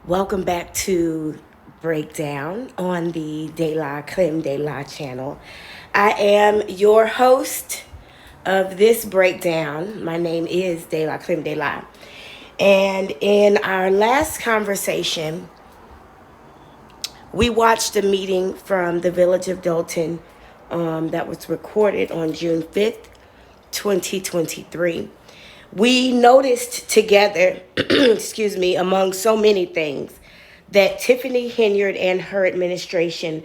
Welcome back to Breakdown on the Delacremedela channel. I am your host of this breakdown. My name is Delacremedela. And in our last conversation, we watched a meeting from the village of Dolton that was recorded on June 5th, 2023. We noticed together, excuse me, among so many things, that Tiffany Henyard and her administration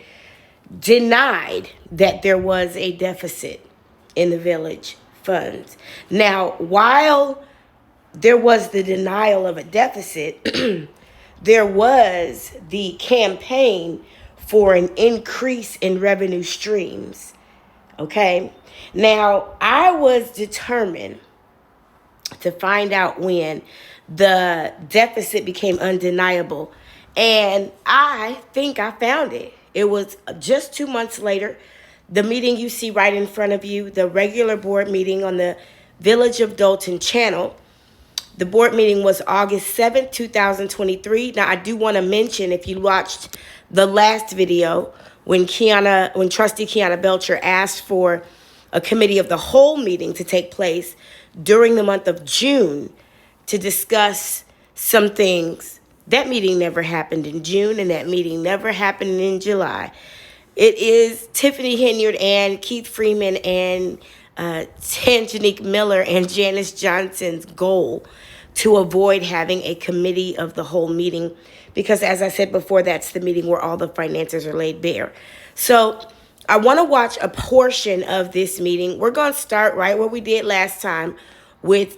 denied that there was a deficit in the village funds. Now, while there was the denial of a deficit, there was the campaign for an increase in revenue streams. Okay. Now, I was determined to find out when the deficit became undeniable. And I think I found it. It was just 2 months later. The meeting you see right in front of you, the regular board meeting on the Village of Dolton channel. The board meeting was August 7th, 2023. Now, I do want to mention, if you watched the last video, when Trustee Kiana Belcher asked for a committee of the whole meeting to take place during the month of June to discuss some things. That meeting never happened in June, and that meeting never happened in July. It is Tiffany Henyard and Keith Freeman and Tanjanique Miller and Janice Johnson's goal to avoid having a committee of the whole meeting because, as I said before, that's the meeting where all the finances are laid bare. So I want to watch a portion of this meeting. We're going to start right where we did last time with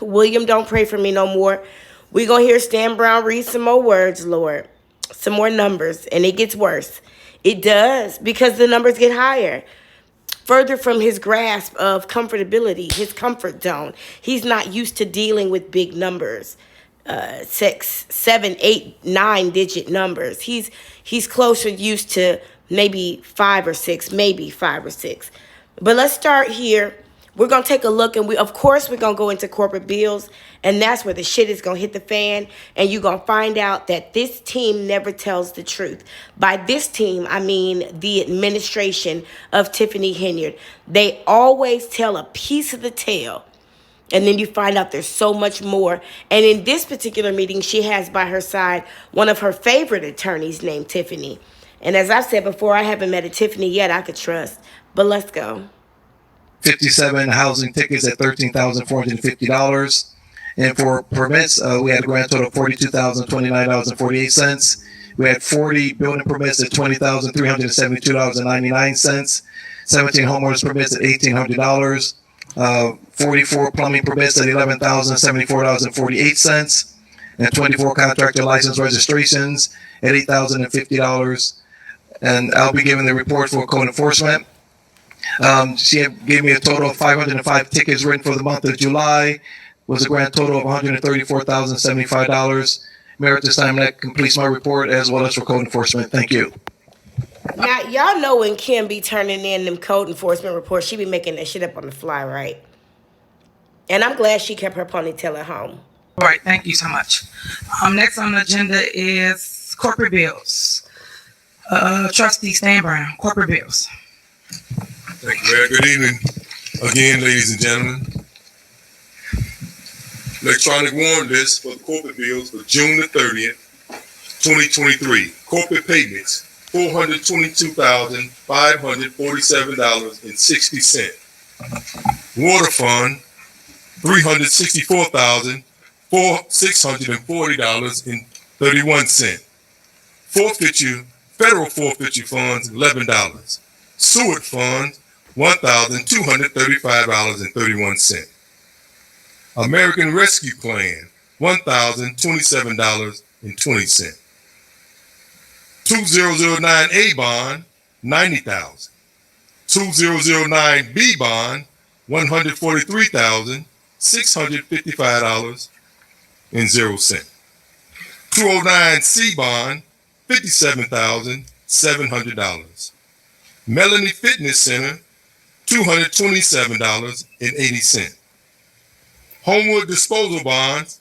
William, don't pray for me no more. We're going to hear Stan Brown read some more words, Lord, some more numbers, and it gets worse. It does, because the numbers get higher. Further from his grasp of comfortability, his comfort zone. He's not used to dealing with big numbers, 6, 7, 8, 9-digit numbers. He's closer used to maybe 5 or 6, maybe 5 or 6. But let's start here. We're going to take a look, and we're going to go into corporate bills, and that's where the shit is going to hit the fan, and you're going to find out that this team never tells the truth. By this team, I mean the administration of Tiffany Henyard. They always tell a piece of the tale, and then you find out there's so much more. And in this particular meeting, she has by her side one of her favorite attorneys named Tiffany. And as I've said before, I haven't met a Tiffany yet I could trust, but let's go. 57 housing tickets at $13,450. And for permits, we had a grand total of $42,029.48. We had 40 building permits at $20,372.99. 17 homeowners permits at $1,800. 44 plumbing permits at $11,074.48. And 24 contractor license registrations at $8,050. And I'll be giving the report for code enforcement. She gave me a total of 505 tickets written for the month of July. Was a grand total of $134,075. Mayor, at this time, that completes my report as well as for code enforcement. Thank you. Now, y'all know when Kim be turning in them code enforcement reports, she be making that shit up on the fly, right? And I'm glad she kept her ponytail at home. All right, thank you so much. Next on the agenda is corporate bills. Trustee Stan Brown, corporate bills. Thank you, Mayor. Good evening again, ladies and gentlemen. Electronic warrant list for the corporate bills for June the 30th, 2023. Corporate payments, $422,547.60. Water fund, $364,640.31. Federal forfeiture funds, $11. Sewer funds, $1,235.31. American Rescue Plan, $1,027.20. 2009A bond, $90,000. 2009B bond, $143,655.00. 209C bond, $57,700. Melanie Fitness Center, $227.80. Homewood disposal bonds,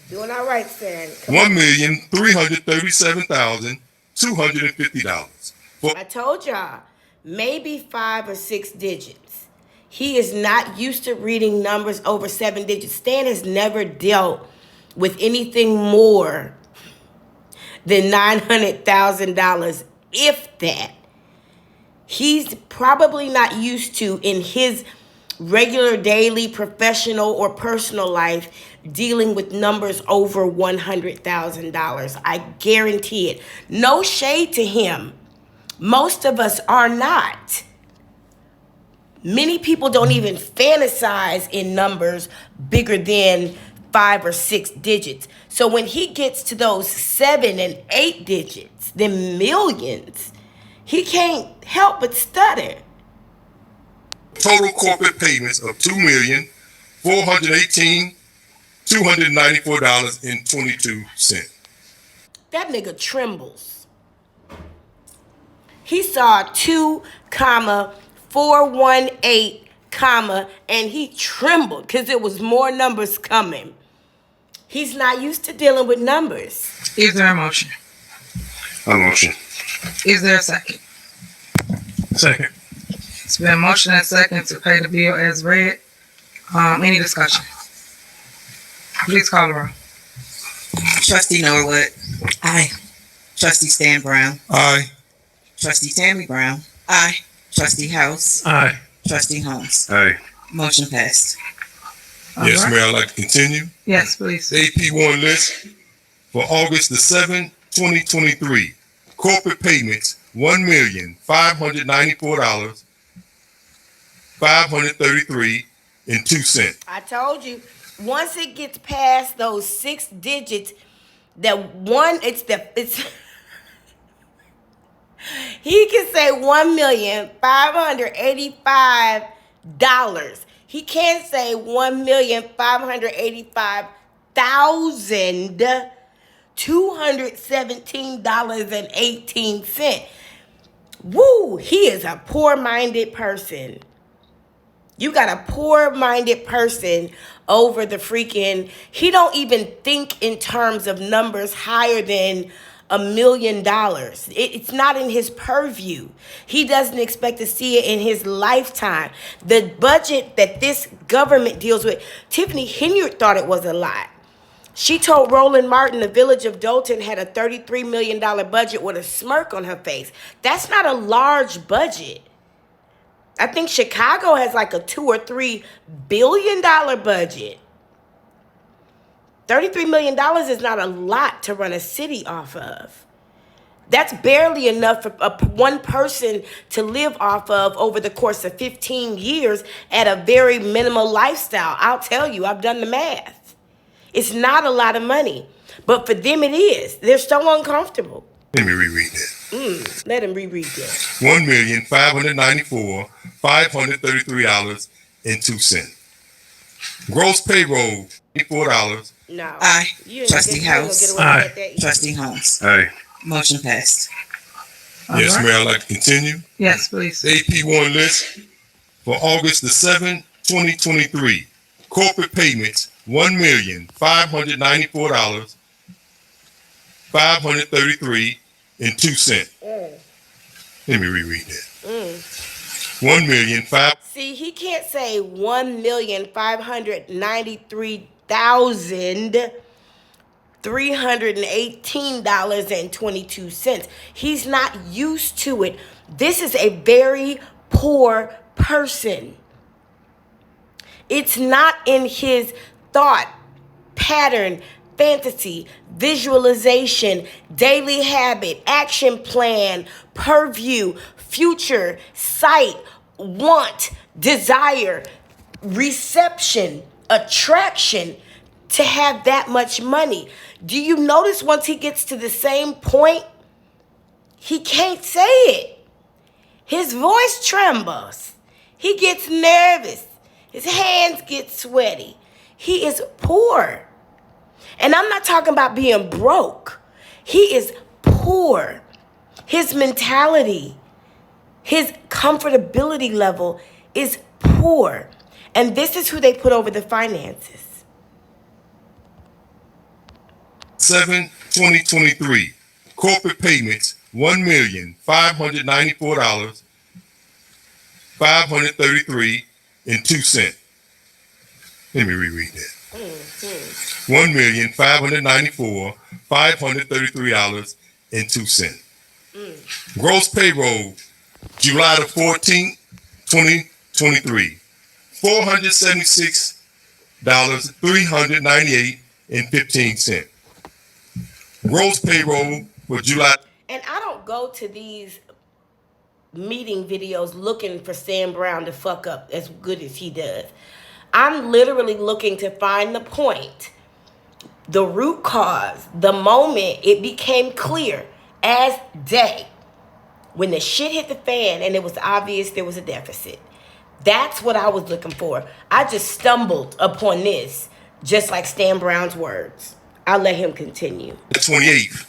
Doing all right, son. $1,337,250. I told y'all, maybe 5 or 6 digits. He is not used to reading numbers over 7 digits. Stan has never dealt with anything more than $900,000, if that. He's probably not used to, in his regular daily professional or personal life, dealing with numbers over $100,000. I guarantee it. No shade to him. Most of us are not. Many people don't even fantasize in numbers bigger than 5 or 6 digits. So when he gets to those 7 and 8 digits, the millions, he can't help but stutter. Total corporate payments of $2,418,294.22. That nigga trembles. He saw 2,418, and he trembled because there was more numbers coming. He's not used to dealing with numbers. Is there a motion? A motion. Is there a second? Second. It's been a motion and a second to pay the bill as read. Any discussion? Please call the roll. Trustee Norwood. Aye. Trustee Stan Brown. Aye. Trustee Tammy Brown. Aye. Trustee House. Aye. Trustee Holmes. Aye. Motion passed. Yes, All right. Mayor, I'd like to continue. Yes, please. The AP1 list for August the 7th, 2023. Corporate payments, $1,594,533.02. I told you, once it gets past those 6 digits, that one, it's he can say $1,585,000. He can't say $1,585,217.18. Woo, he is a poor-minded person. You got a poor-minded person over the freaking, he don't even think in terms of numbers higher than $1 million. It's not in his purview. He doesn't expect to see it in his lifetime. The budget that this government deals with, Tiffany Henyard thought it was a lot. She told Roland Martin the village of Dolton had a $33 million budget with a smirk on her face. That's not a large budget. I think Chicago has like a $2 or $3 billion budget. $33 million is not a lot to run a city off of. That's barely enough for one person to live off of over the course of 15 years at a very minimal lifestyle. I'll tell you, I've done the math. It's not a lot of money, but for them it is. They're so uncomfortable. Let me reread that. Let him reread that. $1,594,533.02. Gross payroll, $24. No. Aye. You ain't Trustee gonna get- you ain't House. gonna get away with Aye. that. Trustee Holmes. Aye. Motion passed. Yes, All right. Mayor, I'd like to continue. Yes, please. The AP1 list for August the 7th, 2023. Corporate payments, $1,594,533.02. Let me reread that. $1,500,000. See, he can't say $1,593,318.22. He's not used to it. This is a very poor person. It's not in his thought pattern, fantasy, visualization, daily habit, action plan, purview, future, sight, want, desire, reception, attraction to have that much money. Do you notice once he gets to the same point, he can't say it. His voice trembles. He gets nervous. His hands get sweaty. He is poor. And I'm not talking about being broke. He is poor. His mentality, his comfortability level is poor. And this is who they put over the finances. 7/2023. Corporate payments $1,594,533.02. Let me reread that. $1,594,533.02. Gross payroll July the 14th, 2023. $476,398.15. Gross payroll for July. And I don't go to these meeting videos looking for Sam Brown to fuck up as good as he does. I'm literally looking to find the point, the root cause, the moment it became clear as day when the shit hit the fan and it was obvious there was a deficit. That's what I was looking for. I just stumbled upon this, just like Stan Brown's words. I'll let him continue. The 28th,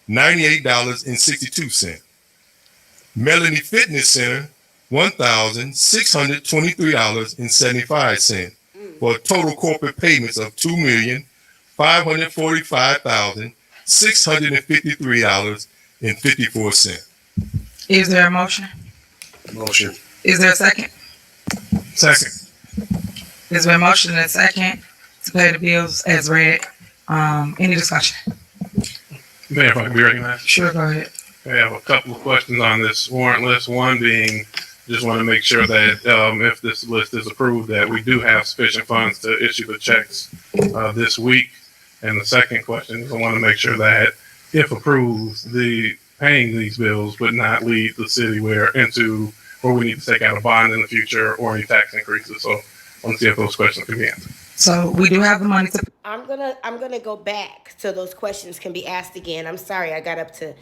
$473,098.62. Melanie Fitness Center, $1,623.75 for total corporate payments of $2,545,653.54. Is there a motion? Motion. Is there a second? Second. Is there a motion and a second to pay the bills as read? Any discussion? Mayor, if I can be recognized. Sure, go ahead. I have a couple of questions on this warrant list. One being, just want to make sure that if this list is approved, that we do have sufficient funds to issue the checks this week. And the second question is, I want to make sure that if approved, the paying these bills would not lead the city where we need to take out a bond in the future or any tax increases. So I want to see if those questions can be answered. So we do have the money to. I'm gonna go back so those questions can be asked again. I'm sorry, I got up to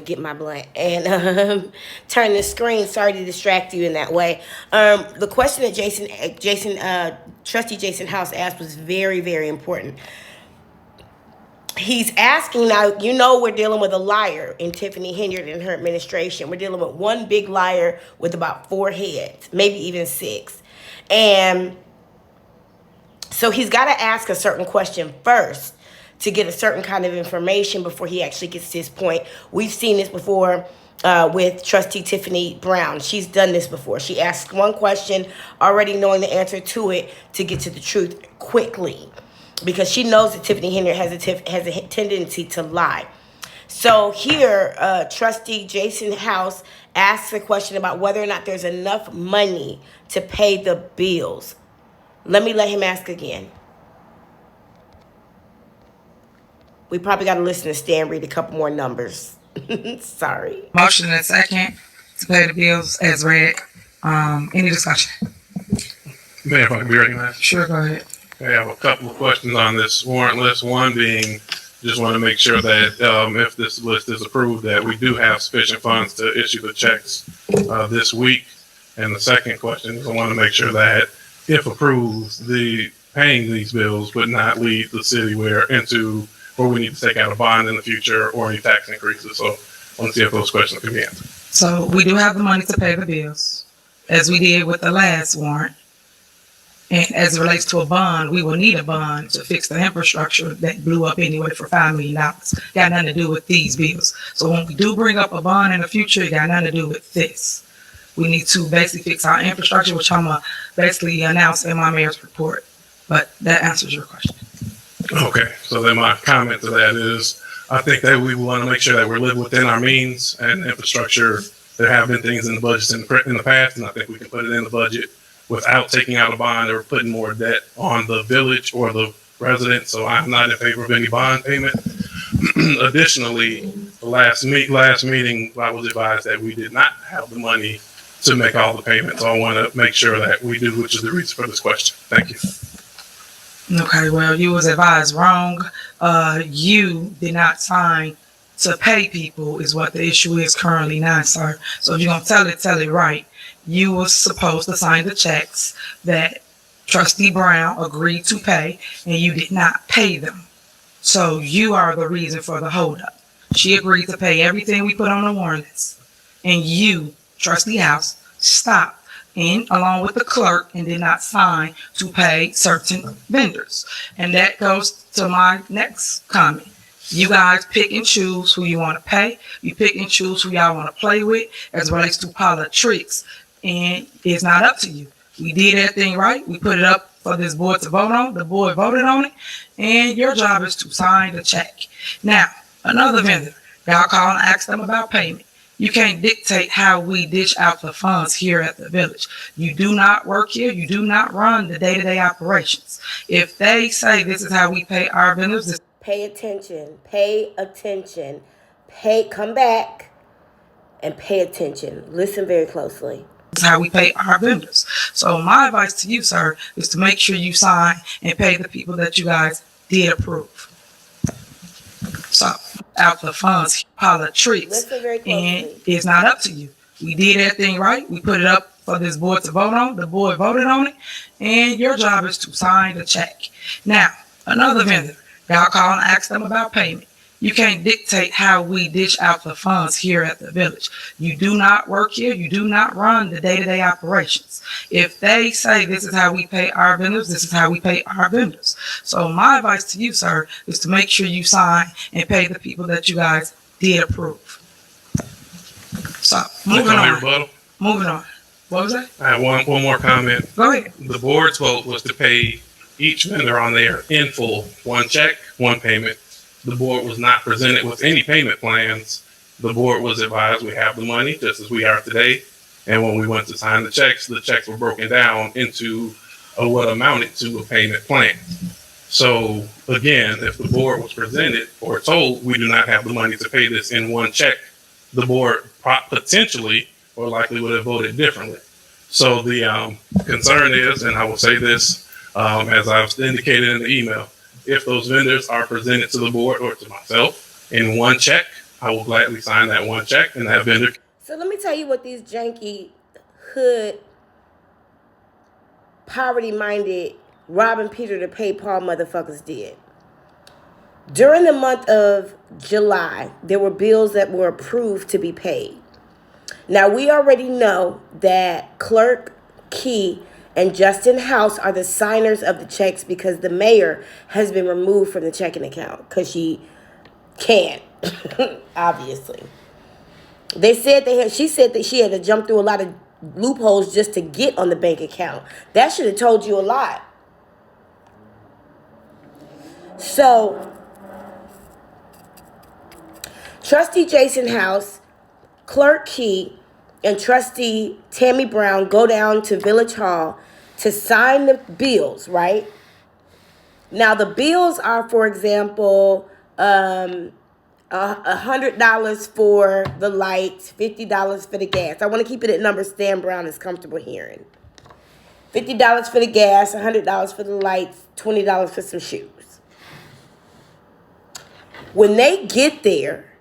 get my blunt and turn the screen. Sorry to distract you in that way. The question that Trustee Jason House asked was very, very important. He's asking now, we're dealing with a liar in Tiffany Henyard and her administration. We're dealing with one big liar with about 4 heads, maybe even 6. And so he's got to ask a certain question first to get a certain kind of information before he actually gets to his point. We've seen this before with Trustee Tiffany Brown. She's done this before. She asks one question, already knowing the answer to it, to get to the truth quickly, because she knows that Tiffany Henyard has a tendency to lie. So here, Trustee Jason House asks a question about whether or not there's enough money to pay the bills. Let him ask again. We probably got to listen to Stan read a couple more numbers. Sorry. Motion and a second to pay the bills as read. Any discussion? Mayor, if I can be recognized. Sure, go ahead. I have a couple of questions on this warrant list. One being, just want to make sure that if this list is approved, that we do have sufficient funds to issue the checks this week. And the second question is, I want to make sure that if approved, the paying these bills would not lead the city where we need to take out a bond in the future or any tax increases. So I want to see if those questions can be answered. So we do have the money to pay the bills, as we did with the last warrant. And as it relates to a bond, we will need a bond to fix the infrastructure that blew up anyway for $5 million. Got nothing to do with these bills. So when we do bring up a bond in the future, it got nothing to do with this. We need to basically fix our infrastructure, which I'm going to basically announce in my mayor's report. But that answers your question. Okay, so then my comment to that is, I think that we want to make sure that we're living within our means and infrastructure. There have been things in the budgets in the past, and I think we can put it in the budget without taking out a bond or putting more debt on the village or the residents. So I'm not in favor of any bond payment. Additionally, the last meeting, I was advised that we did not have the money to make all the payments. So I want to make sure that we do, which is the reason for this question. Thank you. Okay, well, you was advised wrong. You did not sign to pay people is what the issue is currently now, sir. So if you're going to tell it right. You were supposed to sign the checks that Trustee Brown agreed to pay, and you did not pay them. So you are the reason for the holdup. She agreed to pay everything we put on the warrant list. And you, Trustee House, stopped in along with the clerk and did not sign to pay certain vendors. And that goes to my next comment. You guys pick and choose who you want to pay. You pick and choose who y'all want to play with as it relates to politics. And it's not up to you. We did everything right. We put it up for this board to vote on. The board voted on it. And your job is to sign the check. Now, another vendor, y'all call and ask them about payment. You can't dictate how we dish out the funds here at the village. You do not work here. You do not run the day-to-day operations. If they say this is how we pay our vendors, Pay attention. Pay attention. Come back and pay attention. Listen very closely. this is how we pay our vendors. So my advice to you, sir, is to make sure you sign and pay the people that you guys did approve. So out the funds, politics, Listen very closely. and it's not up to you. We did everything right. We put it up for this board to vote on. The board voted on it, and your job is to sign the check. Now, another vendor, y'all call and ask them about payment. You can't dictate how we dish out the funds here at the village. You do not work here. You do not run the day-to-day operations. If they say this is how we pay our vendors, this is how we pay our vendors. So my advice to you, sir, is to make sure you sign and pay the people that you guys did approve. So moving on. Rebuttal. Moving on. What was that? I have one more comment. Go ahead. The board's vote was to pay each vendor on there in full, one check, one payment. The board was not presented with any payment plans. The board was advised we have the money, just as we are today. And when we went to sign the checks were broken down into what amounted to a payment plan. So again, if the board was presented or told we do not have the money to pay this in one check, the board potentially or likely would have voted differently. So the concern is, and I will say this, as I've indicated in the email, if those vendors are presented to the board or to myself in one check, I will gladly sign that one check and that vendor. So let me tell you what these janky, hood, poverty-minded, robbing Peter to pay Paul motherfuckers did. During the month of July, there were bills that were approved to be paid. Now, we already know that Clerk Key and Justin House are the signers of the checks because the mayor has been removed from the checking account because she can't, obviously. She said that she had to jump through a lot of loopholes just to get on the bank account. That should have told you a lot. So, Trustee Jason House, Clerk Key, and Trustee Tammy Brown go down to Village Hall to sign the bills, right? Now, the bills are, for example, $100 for the lights, $50 for the gas. I want to keep it at numbers Stan Brown is comfortable hearing. $50 for the gas, $100 for the lights, $20 for some shoes. When they get there,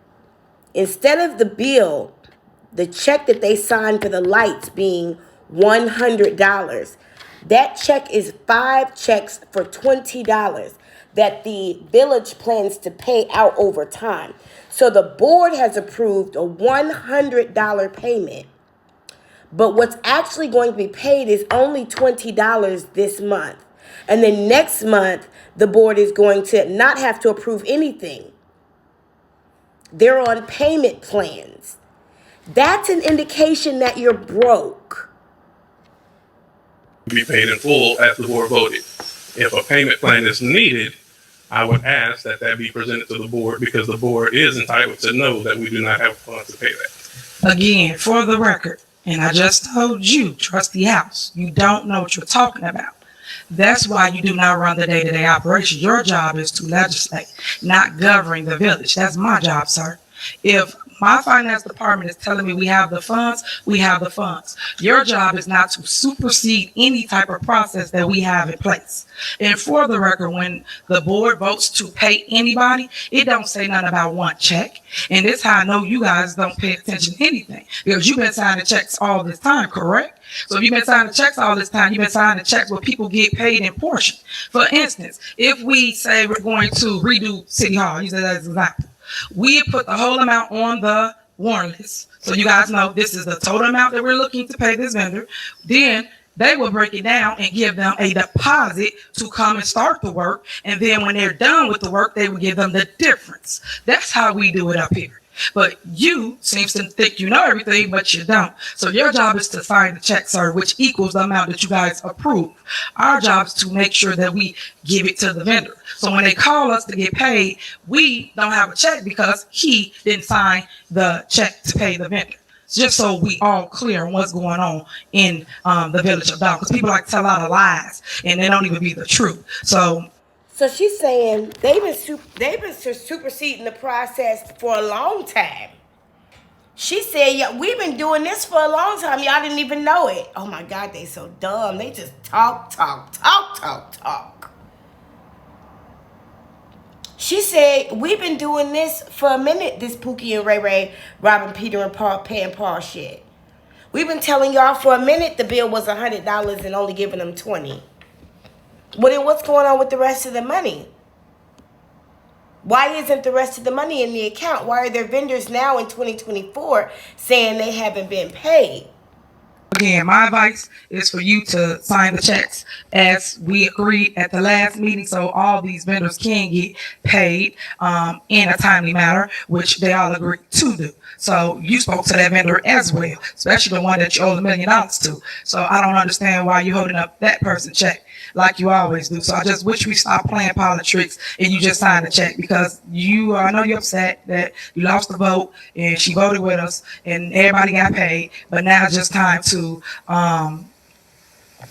instead of the bill, the check that they signed for the lights being $100, that check is 5 checks for $20 that the village plans to pay out over time. So the board has approved a $100 payment. But what's actually going to be paid is only $20 this month. And then next month, the board is going to not have to approve anything. They're on payment plans. That's an indication that you're broke. Be paid in full as the board voted. If a payment plan is needed, I would ask that be presented to the board because the board is entitled to know that we do not have funds to pay that. Again, for the record, and I just told you, Trustee House, you don't know what you're talking about. That's why you do not run the day-to-day operation. Your job is to legislate, not govern the village. That's my job, sir. If my finance department is telling me we have the funds, we have the funds. Your job is not to supersede any type of process that we have in place. And for the record, when the board votes to pay anybody, it don't say nothing about one check. And this how I know you guys don't pay attention to anything because you've been signing checks all this time, correct? So if you've been signing checks all this time, you've been signing checks where people get paid in portion. For instance, if we say we're going to redo City Hall, you said that's an example. We put the whole amount on the warrant list So you guys know this is the total amount that we're looking to pay this vendor. Then they will break it down and give them a deposit to come and start the work. And then when they're done with the work, they will give them the difference. That's how we do it up here. But you seems to think you know everything, but you don't. So your job is to sign the check, sir, which equals the amount that you guys approve. Our job is to make sure that we give it to the vendor. So when they call us to get paid, we don't have a check because he didn't sign the check to pay the vendor. Just so we all clear on what's going on in the village of Dolton. Because people like to tell a lot of lies, and they don't even be the truth. So she's saying they've been superseding the process for a long time. She said, yeah, we've been doing this for a long time. Y'all didn't even know it. Oh my God, they so dumb. They just talk. She said, we've been doing this for a minute, this Pookie and Ray Ray, robbing Peter and Paul, paying Paul shit. We've been telling y'all for a minute the bill was $100 and only giving them $20. Well, then what's going on with the rest of the money? Why isn't the rest of the money in the account? Why are there vendors now in 2024 saying they haven't been paid? Again, my advice is for you to sign the checks as we agreed at the last meeting, so all these vendors can get paid in a timely manner, which they all agreed to do. So you spoke to that vendor as well, especially the one that you owe $1 million to. So I don't understand why you're holding up that person's check like you always do. So I just wish we stopped playing politics and you just signed the check, because I know you're upset that you lost the vote and she voted with us and everybody got paid, but now it's just time to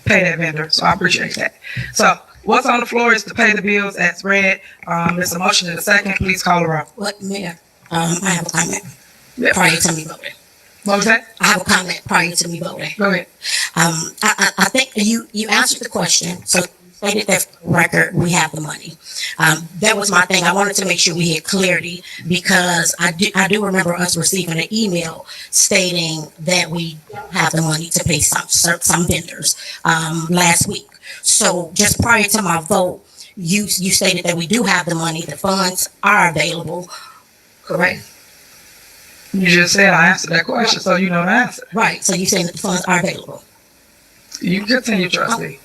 pay that vendor. So I appreciate that. So what's on the floor is to pay the bills as read. There's a motion in a second. Please call the roll. What, Mayor? I have a comment prior to me voting. What was that? I have a comment prior to me voting. Go ahead. I think you answered the question. So stated that for the record, we have the money. That was my thing. I wanted to make sure we had clarity, because I do remember us receiving an email stating that we don't have the money to pay some vendors last week. So just prior to my vote, you stated that we do have the money. The funds are available. Correct? You just said I answered that question, so you know the answer. Right. So you saying that the funds are available. You continue, trustee.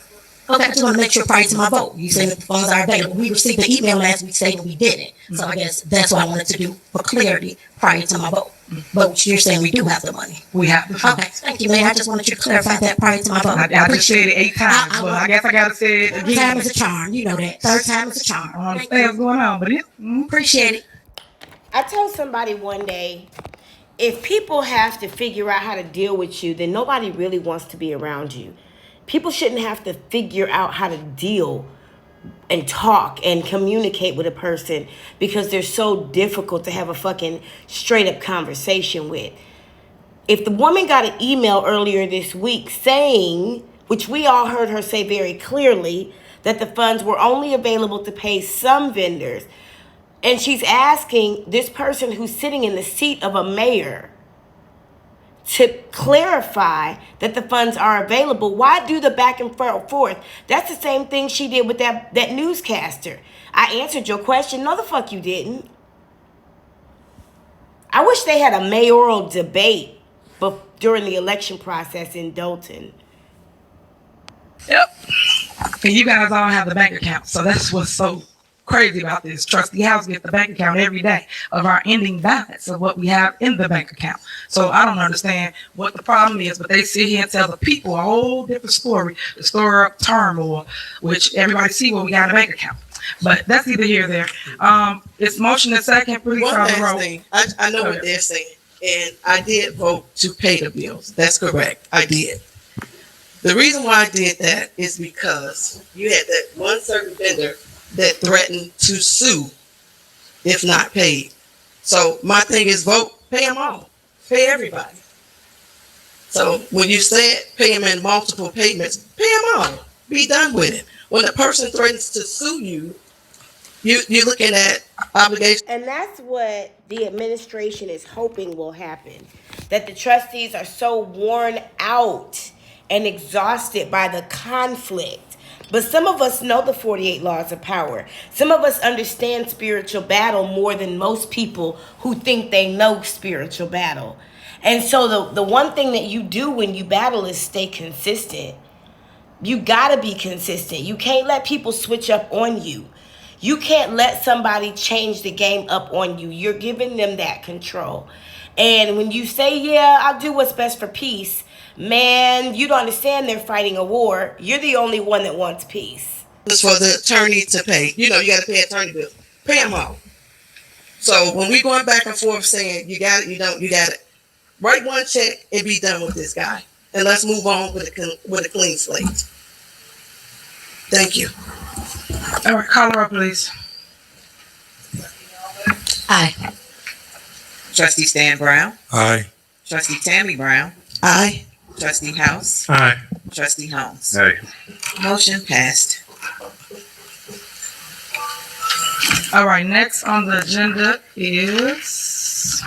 Okay, I just want to make sure prior to my vote, you saying that the funds are available. We received the email last week saying we didn't. So I guess that's what I wanted to do for clarity prior to my vote. But you're saying we do have the money. We have the funds. Okay, thank you, Mayor. I just wanted you to clarify that prior to my vote. I just said it 8 times, but I guess I gotta say it Third again. time is a charm. You know that. Third time is a charm. I don't understand what's going on, but Appreciate it. I told somebody one day, if people have to figure out how to deal with you, then nobody really wants to be around you. People shouldn't have to figure out how to deal and talk and communicate with a person because they're so difficult to have a fucking straight up conversation with. If the woman got an email earlier this week saying, which we all heard her say very clearly, that the funds were only available to pay some vendors, and she's asking this person who's sitting in the seat of a mayor to clarify that the funds are available. Why do the back and forth? That's the same thing she did with that newscaster. I answered your question. No, the fuck you didn't. I wish they had a mayoral debate during the election process in Dolton. Yep. And you guys all have the bank account, so that's what's so crazy about this. Trustee House gets the bank account every day of our ending balance of what we have in the bank account. So I don't understand what the problem is, but they sit here and tell the people a whole different story to stir up turmoil, which everybody see what we got in the bank account. But that's either here or there. It's motion and second. Please One call the last roll. thing, I know what they're saying, and I did vote to pay the bills. That's correct. I did. The reason why I did that is because you had that one certain vendor that threatened to sue if not paid. So my thing is vote, pay them all. Pay everybody. So when you said pay them in multiple payments, pay them all. Be done with it. When a person threatens to sue you, you're looking at obligations. And that's what the administration is hoping will happen. That the trustees are so worn out and exhausted by the conflict. But some of us know the 48 laws of power. Some of us understand spiritual battle more than most people who think they know spiritual battle. And so the one thing that you do when you battle is stay consistent. You gotta be consistent. You can't let people switch up on you. You can't let somebody change the game up on you. You're giving them that control. And when you say, yeah, I'll do what's best for peace, man, you don't understand they're fighting a war. You're the only one that wants peace. It's for the attorney to pay. You know, you got to pay attorney bills. Pay them all. So when we going back and forth saying you got it, you don't, you got it. Write one check and be done with this guy, and let's move on with a clean slate. Thank you. All right, call her up, please. Aye. Trustee Stan Brown. Aye. Trustee Tammy Brown. Aye. Trustee House. Aye. Trustee Holmes. Hey. Motion passed. All right, next on the agenda is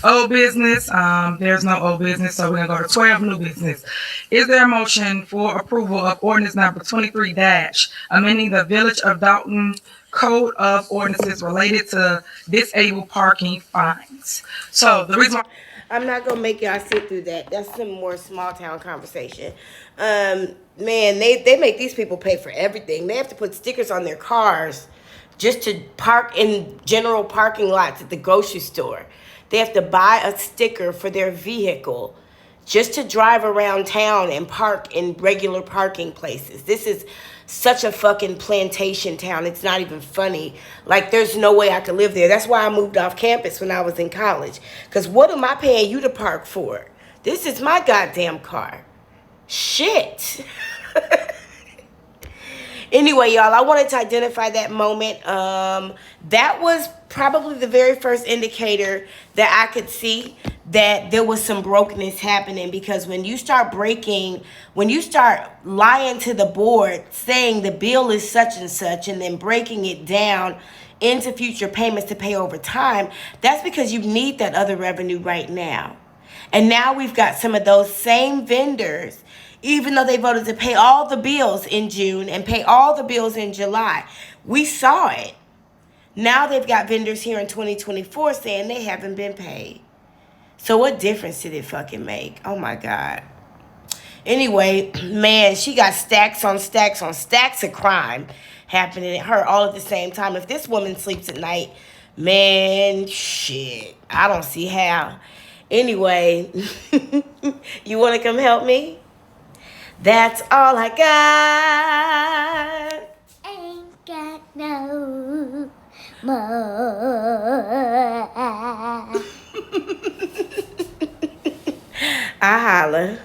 old business. There's no old business, so we're gonna go to 12 new business. Is there a motion for approval of ordinance number 23 amending the Village of Dalton Code of Ordinances related to disabled parking fines? So the reason why I'm not gonna make y'all sit through that. That's some more small town conversation. Man, they make these people pay for everything. They have to put stickers on their cars just to park in general parking lots at the grocery store. They have to buy a sticker for their vehicle just to drive around town and park in regular parking places. This is such a fucking plantation town. It's not even funny. Like, there's no way I could live there. That's why I moved off campus when I was in college. Because what am I paying you to park for? This is my goddamn car. Shit. Anyway, y'all, I wanted to identify that moment. That was probably the very first indicator that I could see that there was some brokenness happening, because when you start lying to the board saying the bill is such and such and then breaking it down into future payments to pay over time, that's because you need that other revenue right now. And now we've got some of those same vendors, even though they voted to pay all the bills in June and pay all the bills in July. We saw it. Now they've got vendors here in 2024 saying they haven't been paid. So what difference did it fucking make? Oh my God. Anyway, man, she got stacks on stacks on stacks of crime happening to her all at the same time. If this woman sleeps at night, man, shit, I don't see how. Anyway, you want to come help me? That's all I got. Ain't got no more. I holla.